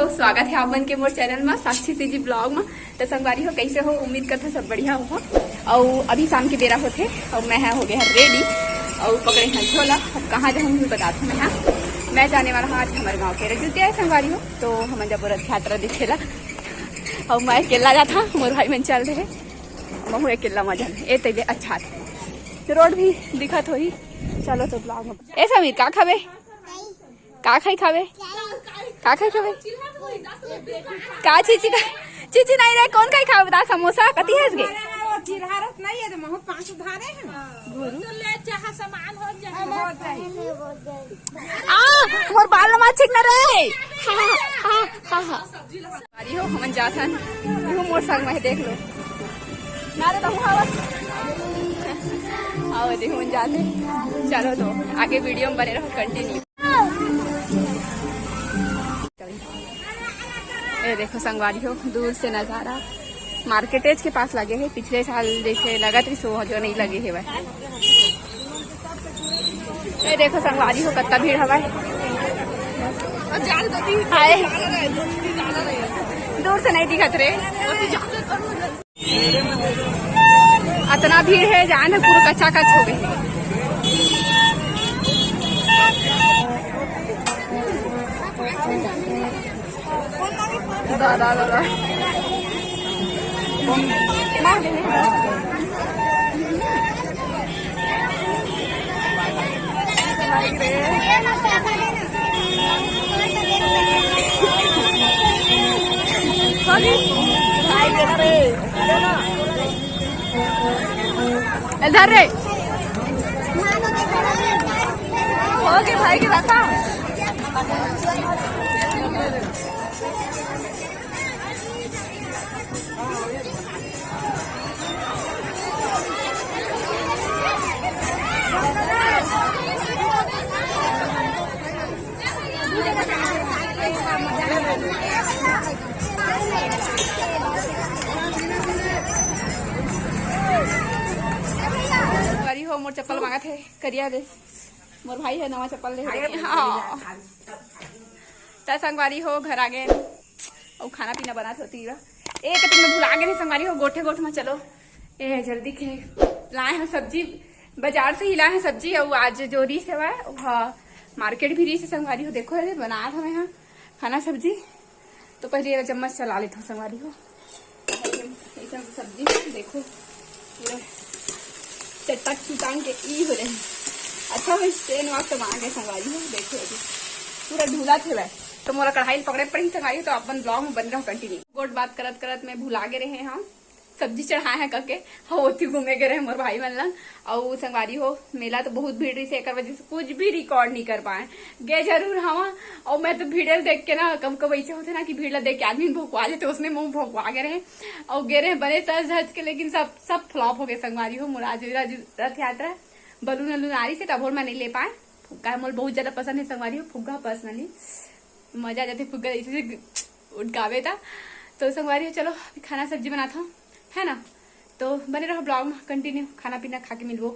हो, स्वागत है आपन के मोर चैनल में साक्षी सीजी ब्लॉग में। तो संगवारी हो, कैसे हो? उम्मीद करते सब बढ़िया हो। और अभी शाम के बेरा होते और मैं हो गया रेडी और पकड़े हैं झोला। अब कहाँ जाऊँगी बताती हूँ। मैं जाने वाला हूँ आज हमारे गाँव के रजूते है संगवारी हो, तो हम जब रथ यात्रा दिखेला और मैं अकेला जाता मोर भाई मन चल रहे महू अकेला मजा ए तैले अच्छा थे। रोड भी दिखत हो ही। चलो तो ब्लॉग में ए समीर का खावे का खाई खावे का खाई खावे का चीची का चीची नहीं रहे कौन खाई खावे बता। समोसा कती है गे चिरहारत नहीं है तो महू 5 उधारे हैं तो ले चाह सामान हो जाए मोर बाल मा ठीक न रहे। अरे हो हमन जाथन वो मोर संग में देख लो ना रे तुम हवा आओ देखो मन जाते। चलो तो आगे वीडियो में बने रहो कंटिन्यू। ये देखो संगवारी हो दूर से नजारा मार्केटेज के पास लगे है। पिछले साल जैसे लगा थी सो जो नहीं लगे है वह। ये देखो संगवारी हो कत्ता भीड़ हवा दूर से नहीं दिखत रे। इतना भीड़ है जान पूरा कच्चा कच हो गए। दादा दादा इधर रे ओके भाई के रखा हो। मोर चप्पल मांगा थे करिया दे मोर भाई है नवा चप्पल ले संगवारी हो घर आ गए और खाना पीना बना होती एक दिन में भुला गए संगवारी हो। गोठे गोठ में चलो ए जल्दी के लाए हैं सब्जी बाजार से ही लाए हैं सब्जी। और आज जो रीस है वह मार्केट भी रीस संगवारी हो। देखो अरे बना हमें यहाँ खाना सब्जी तो पहले चम्मच चला लेते हो संगवारी हो। सब्जी देखो पूरा चटक चुटांग के ई हो रहे अच्छा हो स्टेन वक्त मांगे संगवारी हो। देखो अभी पूरा ढूला थे वह तो मोरा कढ़ाई पकड़े पड़ी संगवारी। तो अपन ब्लॉग में बन रहा कंटिन्यू। गोट बात करत करत में भुला गए रहे हम सब्जी चढ़ाए हैं करके होती घूमे गए रहे मोर भाई मन। और संगवारी हो मेला तो बहुत भीड़ रही से एक वजह से कुछ भी रिकॉर्ड नहीं कर पाए गए जरूर हवा। और मैं तो भीड़ देख के ना कब कब ऐसे होते ना कि भीड़ देख के आदमी भोंकवा लेते उसने मुंह भोंकवा गए रहे और गे रहे बड़े सज धज के। लेकिन सब फ्लॉप हो गए संगवारी हो। मुराज रथ यात्रा बलून वलून आ रही से तब मैं नहीं ले पाए। फुग्गा मोल बहुत ज्यादा पसंद है संगवारी हो। फुग्गा पर्सनली मजा आ जाती फुग्गा ऐसे उड़कावे था। तो संगवारी हो चलो खाना सब्जी बनाता हूँ है ना। तो बने रहो ब्लॉग में कंटिन्यू। खाना पीना खा के मिलवो।